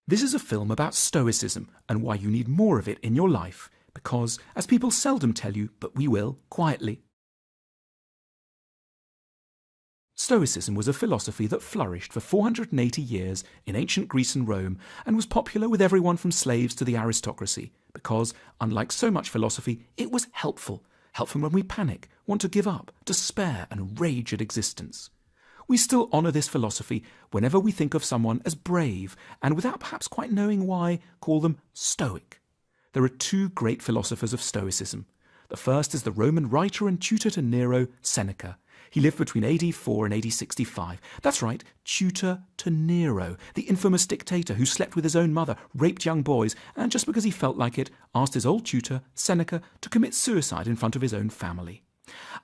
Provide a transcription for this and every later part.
This is a film about Stoicism and why you need more of it in your life, because, as people seldom tell you, but we will, quietly, Stoicism was a philosophy that flourished for 480 years in ancient Greece and Rome and was popular with everyone from slaves to the aristocracy because, unlike so much philosophy, it was helpful when we panic, want to give up, despair and rage at existence. We still honour this philosophy whenever we think of someone as brave and, without perhaps quite knowing why, call them Stoic. There are two great philosophers of Stoicism. The first is the Roman writer and tutor to Nero, Seneca. He lived between AD 4 and AD 65. That's right, tutor to Nero, the infamous dictator who slept with his own mother, raped young boys, and just because he felt like it, asked his old tutor, Seneca, to commit suicide in front of his own family.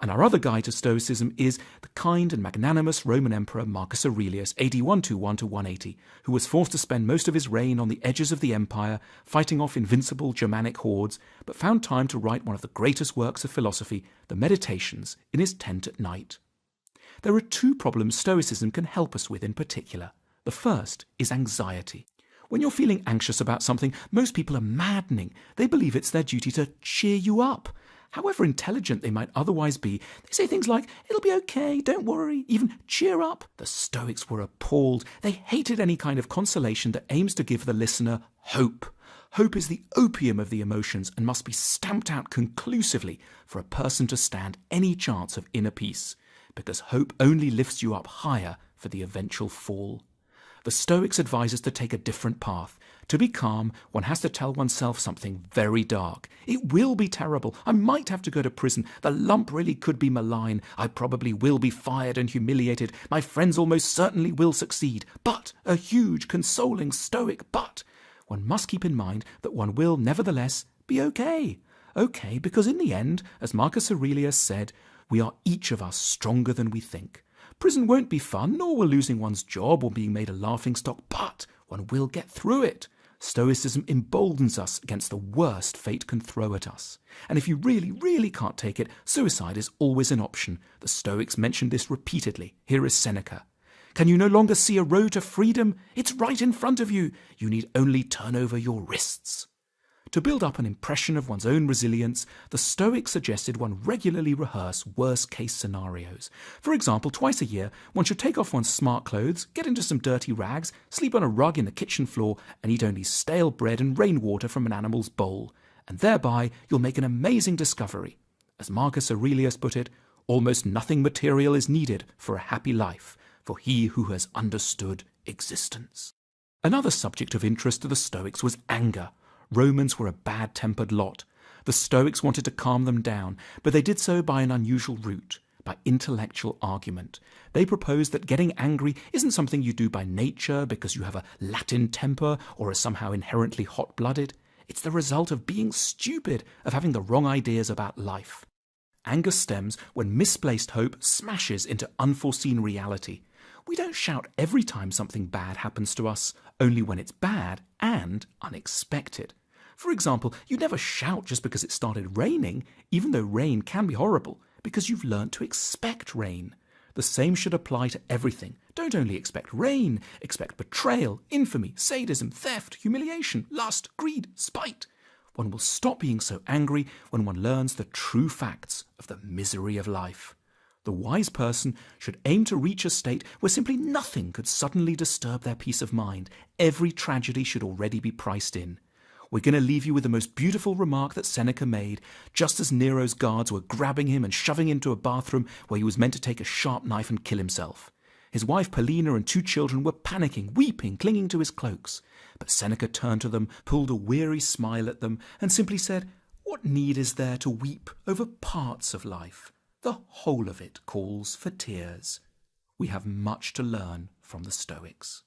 And our other guide to Stoicism is the kind and magnanimous Roman Emperor Marcus Aurelius, AD 121 to 180, who was forced to spend most of his reign on the edges of the empire, fighting off invincible Germanic hordes, but found time to write one of the greatest works of philosophy, the Meditations, in his tent at night. There are two problems Stoicism can help us with in particular. The first is anxiety. When you're feeling anxious about something, most people are maddening. They believe it's their duty to cheer you up. However intelligent they might otherwise be, they say things like, "It'll be okay, don't worry," even "cheer up." The Stoics were appalled. They hated any kind of consolation that aims to give the listener hope. Hope is the opium of the emotions and must be stamped out conclusively for a person to stand any chance of inner peace, because hope only lifts you up higher for the eventual fall. The Stoics advise us to take a different path. To be calm, one has to tell oneself something very dark. It will be terrible. I might have to go to prison. The lump really could be malign. I probably will be fired and humiliated. My friends almost certainly will succeed. But, a huge, consoling, Stoic but, one must keep in mind that one will, nevertheless, be okay. Okay, because in the end, as Marcus Aurelius said, we are each of us stronger than we think. Prison won't be fun, nor will losing one's job or being made a laughingstock, but one will get through it. Stoicism emboldens us against the worst fate can throw at us. And if you really, really can't take it, suicide is always an option. The Stoics mentioned this repeatedly. Here is Seneca. Can you no longer see a road to freedom? It's right in front of you. You need only turn over your wrists. To build up an impression of one's own resilience, the Stoics suggested one regularly rehearse worst-case scenarios. For example, twice a year, one should take off one's smart clothes, get into some dirty rags, sleep on a rug in the kitchen floor, and eat only stale bread and rainwater from an animal's bowl. And thereby, you'll make an amazing discovery. As Marcus Aurelius put it, almost nothing material is needed for a happy life, for he who has understood existence. Another subject of interest to the Stoics was anger. Romans were a bad-tempered lot. The Stoics wanted to calm them down, but they did so by an unusual route, by intellectual argument. They proposed that getting angry isn't something you do by nature because you have a Latin temper or are somehow inherently hot-blooded. It's the result of being stupid, of having the wrong ideas about life. Anger stems when misplaced hope smashes into unforeseen reality. We don't shout every time something bad happens to us, only when it's bad and unexpected. For example, you never shout just because it started raining, even though rain can be horrible, because you've learned to expect rain. The same should apply to everything. Don't only expect rain, expect betrayal, infamy, sadism, theft, humiliation, lust, greed, spite. One will stop being so angry when one learns the true facts of the misery of life. The wise person should aim to reach a state where simply nothing could suddenly disturb their peace of mind. Every tragedy should already be priced in. We're going to leave you with the most beautiful remark that Seneca made, just as Nero's guards were grabbing him and shoving him into a bathroom where he was meant to take a sharp knife and kill himself. His wife Paulina and 2 children were panicking, weeping, clinging to his cloaks. But Seneca turned to them, pulled a weary smile at them, and simply said, "What need is there to weep over parts of life? The whole of it calls for tears." We have much to learn from the Stoics.